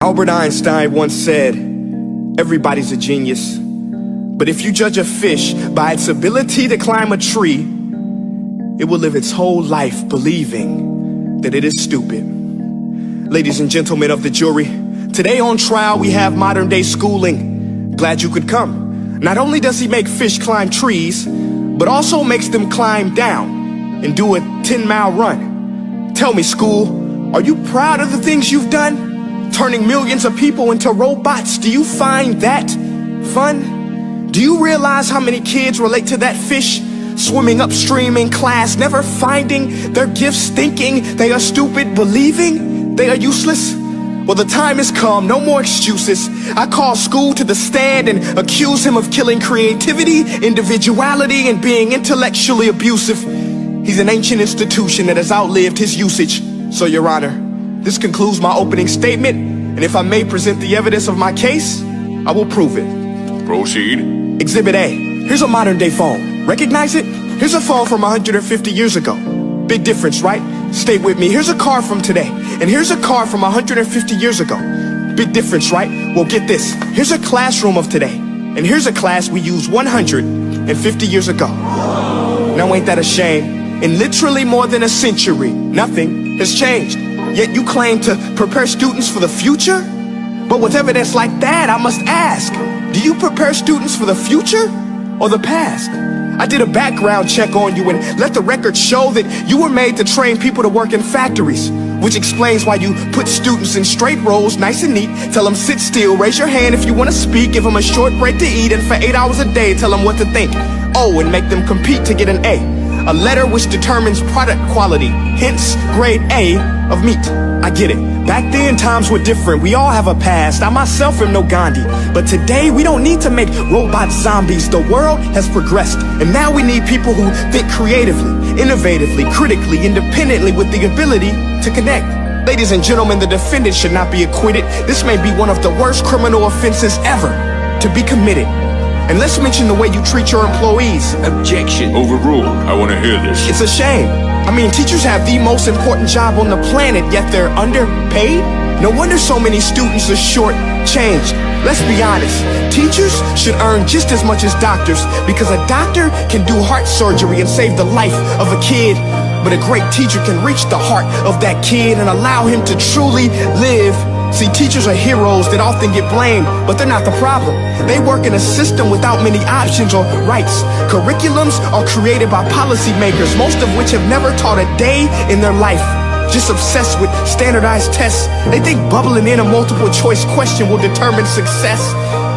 Albert Einstein once said, everybody's a genius, but if you judge a fish by its ability to climb a tree, it will live its whole life believing that it is stupid. Ladies and gentlemen of the jury, today on trial we have modern day schooling. Glad you could come. Not only does he make fish climb trees, but also makes them climb down and do a 10-mile run. Tell me, school, are you proud of the things you've done? Turning millions of people into robots, do you find that fun? Do you realize how many kids relate to that fish? Swimming upstream in class, never finding their gifts, thinking they are stupid, believing they are useless? Well, the time has come, no more excuses. I call school to the stand and accuse him of killing creativity, individuality, and being intellectually abusive. He's an ancient institution that has outlived his usage. So, Your Honor, this concludes my opening statement, and if I may present the evidence of my case, I will prove it. Proceed. Exhibit A. Here's a modern day phone. Recognize it? Here's a phone from 150 years ago. Big difference, right? Stay with me. Here's a car from today, and here's a car from 150 years ago. Big difference, right? Well, get this. Here's a classroom of today, and here's a class we used 150 years ago. Now ain't that a shame? In literally more than a century, nothing has changed. Yet you claim to prepare students for the future? But with evidence like that, I must ask, do you prepare students for the future or the past? I did a background check on you and let the record show that you were made to train people to work in factories, which explains why you put students in straight rows, nice and neat, tell them sit still, raise your hand if you want to speak, give them a short break to eat, and for 8 hours a day, tell them what to think. Oh, and make them compete to get an A letter which determines product quality, hence grade A of meat. I get it. Back then, times were different. We all have a past. I myself am no Gandhi. But today, we don't need to make robots zombies. The world has progressed. And now we need people who think creatively, innovatively, critically, independently, with the ability to connect. Ladies and gentlemen, the defendant should not be acquitted. This may be one of the worst criminal offenses ever to be committed. And let's mention the way you treat your employees. Objection. Overruled. I want to hear this. It's a shame. I mean, teachers have the most important job on the planet, yet they're underpaid? No wonder so many students are short-changed. Let's be honest. Teachers should earn just as much as doctors, because a doctor can do heart surgery and save the life of a kid. But a great teacher can reach the heart of that kid and allow him to truly live. See, teachers are heroes that often get blamed, but they're not the problem. They work in a system without many options or rights. Curriculums are created by policymakers, most of which have never taught a day in their life. Just obsessed with standardized tests. They think bubbling in a multiple choice question will determine success.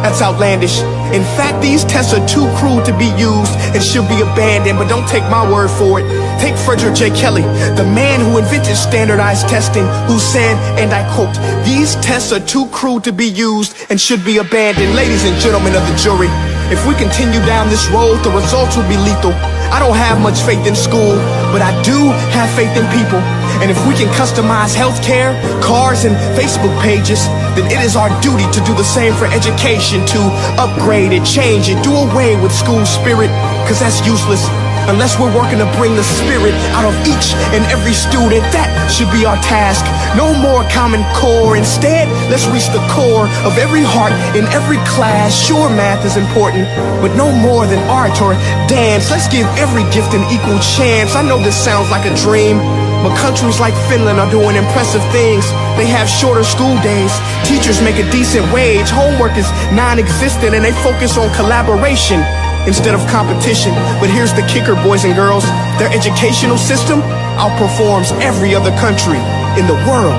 That's outlandish. In fact, these tests are too cruel to be used and should be abandoned, but don't take my word for it. Take Frederick J. Kelly, the man who invented standardized testing, who said, and I quote, "These tests are too cruel to be used and should be abandoned." Ladies and gentlemen of the jury, if we continue down this road, the results will be lethal. I don't have much faith in school, but I do have faith in people. And if we can customize healthcare, cars, and Facebook pages, then it is our duty to do the same for education, to upgrade it, change it, do away with school spirit, because that's useless. Unless we're working to bring the spirit out of each and every student, that should be our task. No more Common Core. Instead, let's reach the core of every heart in every class. Sure, math is important, but no more than art or dance. Let's give every gift an equal chance. I know this sounds like a dream, but countries like Finland are doing impressive things. They have shorter school days. Teachers make a decent wage. Homework is non-existent, and they focus on collaboration instead of competition. But here's the kicker, boys and girls. Their educational system outperforms every other country in the world.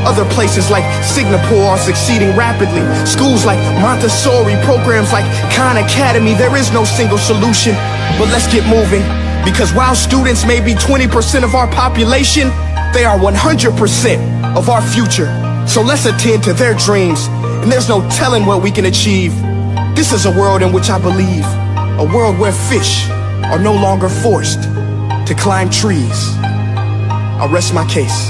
Other places like Singapore are succeeding rapidly. Schools like Montessori, programs like Khan Academy, there is no single solution. But let's get moving, because while students may be 20% of our population, they are 100% of our future. So let's attend to their dreams, and there's no telling what we can achieve. This is a world in which I believe. A world where fish are no longer forced to climb trees. I'll rest my case.